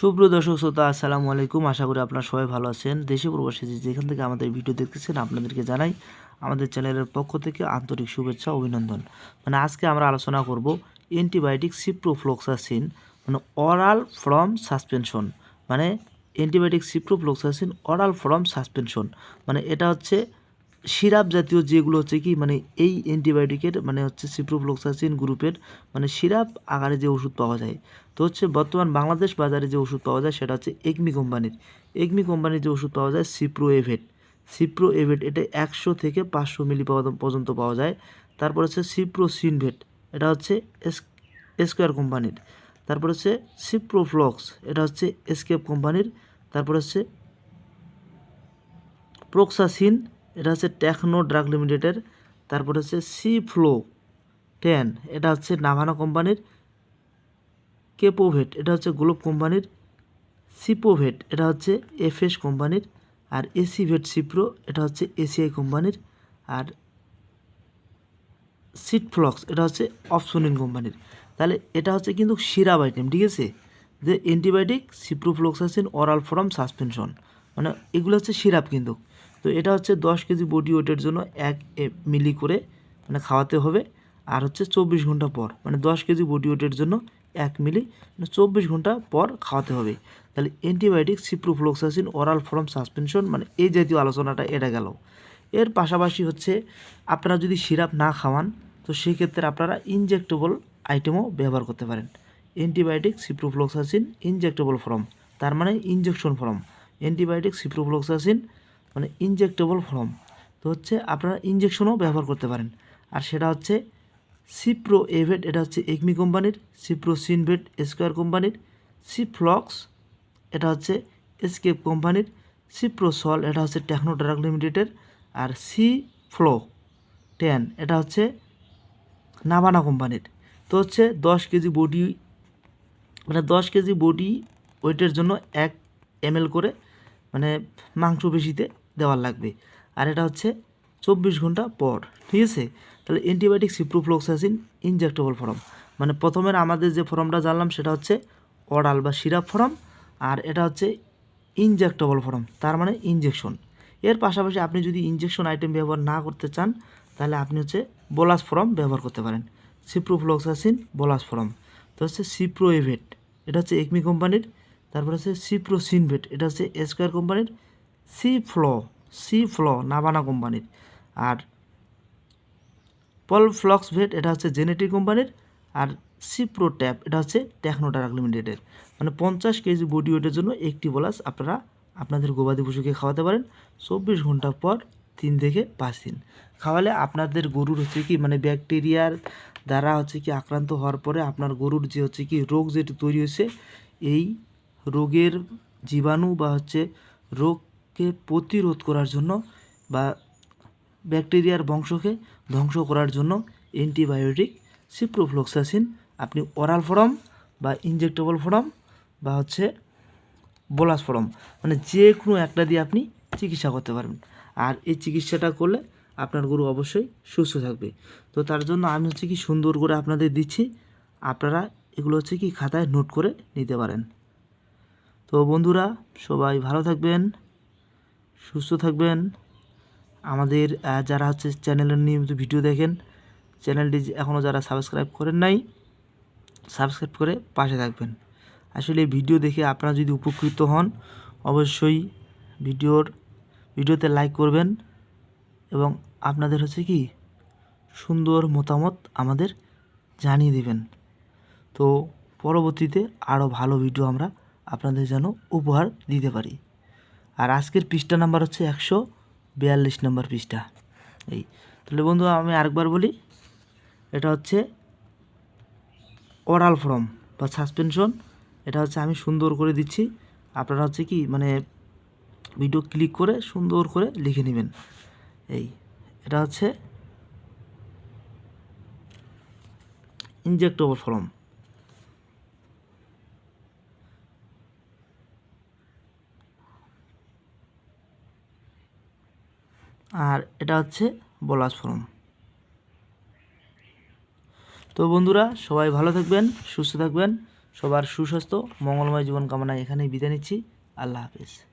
সুপ্রিয় দর্শক শ্রোতা, আসসালামু আলাইকুম। আশা করি আপনারা সবাই ভালো আছেন। দেশে প্রবাসী যেখান থেকে আমাদের ভিডিও দেখতেছেন আপনাদেরকে জানাই আমাদের চ্যানেলের পক্ষ থেকে আন্তরিক শুভেচ্ছা অভিনন্দন। আজকে আমরা আলোচনা করব antibiotic ciprofloxacin oral from suspension. Antibiotic ciprofloxacin oral from suspension এটা হচ্ছে সিরাপ জাতীয় যেগুলো হচ্ছে কি এই অ্যান্টিবায়োটিকের হচ্ছে সিপ্রোফ্লক্সাসিন গ্রুপের সিরাপ আকারে যে ওষুধ পাওয়া যায়। তো হচ্ছে বর্তমান বাংলাদেশ বাজারে যে ওষুধ পাওয়া যায় সেটা হচ্ছে একমি কোম্পানির যে ওষুধ পাওয়া যায় সিপ্রোএভেট এটা 100 থেকে 500 মিলি পর্যন্ত পাওয়া যায়। তারপর হচ্ছে সিপ্রোসিনভেট, এটা হচ্ছে স্কোয়ার কোম্পানির। তারপর হচ্ছে সিপ্রোফ্লক্স, এটা হচ্ছে এসকেপ কোম্পানির। তারপর হচ্ছে প্রোক্সাসিন, এটা হচ্ছে টেকনো ড্রাগ লিমিটেডের। তারপর হচ্ছে সিফ্লো10, এটা হচ্ছে নাভানা কোম্পানির। কেপোভেট, এটা হচ্ছে গ্লোব কোম্পানির। সিপোভেট, এটা হচ্ছে এফএস কোম্পানির। আর এসিভেট সিপ্রো, এটা হচ্ছে এসিআই কোম্পানির। আর সিটফ্লক্স, এটা হচ্ছে অপসোনিন কোম্পানির। তাহলে এটা হচ্ছে কিন্তু সিরাপ আইটেম, ঠিক আছে, যে antibiotic ciprofloxacin oral from suspension, এগুলো হচ্ছে সিরাপ কিন্তু। তো এটা হচ্ছে 10 কেজি বডি ওয়েটের জন্য 1 মিলি করে খাওয়াতে হবে। আর হচ্ছে 24 ঘন্টা পর 10 কেজি বডি ওয়েটের জন্য 1 মিলি 24 ঘন্টা পর খাওয়াতে হবে। তাহলে antibiotic ciprofloxacin oral from suspension এই জাতীয় আলোচনাটা এটা গেল। এর পাশাপাশি হচ্ছে আপনারা যদি সিরাপ না খাওয়ান তো সেক্ষেত্রে আপনারা ইনজেক্টেবল আইটেমও ব্যবহার করতে পারেন। অ্যান্টিবায়োটিক সিপ্রোফ্লক্সাসিন ইনজেক্টেবল ফর্ম, তার injection form. Antibiotic ciprofloxacin injectable form, তো হচ্ছে আপনারা ইনজেকশনও ব্যবহার করতে পারেন। আর সেটা হচ্ছে সিপ্রোএভেট, এটা হচ্ছে একমি কোম্পানির। সিপ্রোসিনভেট স্কোয়ার কোম্পানির। সিফ্লক্স, এটা হচ্ছে এসকেপ কোম্পানির। সিপ্রোসল, এটা হচ্ছে টেকনো ড্রাগ লিমিটেডের। আর সিফ্লো10, এটা হচ্ছে নাভানা কোম্পানির। তো হচ্ছে 10 কেজি বডি 10 কেজি বডি ওয়েটের জন্য 1 ml করে মাংসপেশিতে দেওয়ার লাগবে। আর এটা হচ্ছে 24 ঘন্টা পর, ঠিক আছে। তাহলে অ্যান্টিবায়োটিক সিপ্রোফ্লক্সাসিন ইনজেক্টেবল ফর্ম, প্রথমের আমাদের যে ফর্মটা জানলাম সেটা হচ্ছে অরাল বা সিরাপ ফর্ম, আর এটা হচ্ছে ইনজেক্টেবল ফর্ম, তার ইনজেকশন। এর পাশাপাশি আপনি যদি ইনজেকশন আইটেম ব্যবহার না করতে চান তাহলে আপনি হচ্ছে বোলাস ফর্ম ব্যবহার করতে পারেন। সিপ্রোফ্লক্সাসিন বোলাস ফর্ম, তো হচ্ছে সিপ্রোএভেট, এটা হচ্ছে একমি কোম্পানির। তারপর হচ্ছে সিপ্রোসিনভেট, এটা হচ্ছে স্কোয়ার কোম্পানির। সিফ্লো নাভানা কোম্পানির। আর পলফ্লক্সভেট, এটা হচ্ছে জেনেটিক কোম্পানির। আর সিপ্রোট্যাপ, এটা হচ্ছে টেকনো ড্রাগ লিমিটেডের। 50 কেজি বডি ওয়েটের জন্য একটি বোলাস আপনারা আপনাদের গবাদি পশুকে খাওয়াতে পারেন 24 ঘন্টা পর 3 থেকে 5 দিন খাওয়ালে আপনাদের গরুর হচ্ছে কি ব্যাকটেরিয়ার দ্বারা হচ্ছে কি আক্রান্ত হওয়ার পরে আপনার গরুর যে হচ্ছে কি রোগ যেটা তৈরি হয়েছে, এই রোগের জীবাণু বা হচ্ছে রোগকে প্রতিরোধ করার জন্য বা ব্যাকটেরিয়ার বংশকে ধ্বংস করার জন্য অ্যান্টিবায়োটিক সিপ্রোফ্লক্সাসিন আপনি অরাল ফর্ম বা ইনজেক্টেবল ফর্ম বা হচ্ছে বোলাস ফর্ম যে কোনো একটা দিয়ে আপনি চিকিৎসা করতে পারবেন। আর এই চিকিৎসাটা করলে আপনার গরু অবশ্যই সুস্থ থাকবে। তো তার জন্য আমি হচ্ছে কি সুন্দর করে আপনাদের দিচ্ছি, আপনারা এগুলো হচ্ছে কি খাতায় নোট করে নিতে পারেন। তো বন্ধুরা, সবাই ভালো থাকবেন, সুস্থ থাকবেন। আমাদের যারা হচ্ছে চ্যানেলের নিয়মিত ভিডিও দেখেন, চ্যানেলটি এখনও যারা সাবস্ক্রাইব করেন নাই সাবস্ক্রাইব করে পাশে থাকবেন। আসলে ভিডিও দেখে আপনারা যদি উপকৃত হন অবশ্যই ভিডিওতে লাইক করবেন এবং আপনাদের হচ্ছে কি সুন্দর মতামত আমাদের জানিয়ে দেবেন। তো পরবর্তীতে আরও ভালো ভিডিও আমরা আপনাদের যেন উপহার দিতে পারি। আর আজকের পৃষ্ঠা নাম্বার হচ্ছে 142 নম্বর পৃষ্ঠা। এই তাহলে বন্ধু আমি আরেকবার বলি, এটা হচ্ছে অরাল ফর্ম বা সাসপেনশন, এটা হচ্ছে আমি সুন্দর করে দিচ্ছি, আপনারা হচ্ছে কি ভিডিও ক্লিক করে সুন্দর করে লিখে নেবেন। এটা হচ্ছে ইনজেক্টেবল ফর্ম। আর এটা হচ্ছে বোলাস ফর্ম। তো বন্ধুরা, সবাই ভালো থাকবেন, সুস্থ থাকবেন। সবার সুস্বাস্থ্য মঙ্গলময় জীবন কামনায় এখানেই বিদায় নিচ্ছি। আল্লাহ হাফেজ।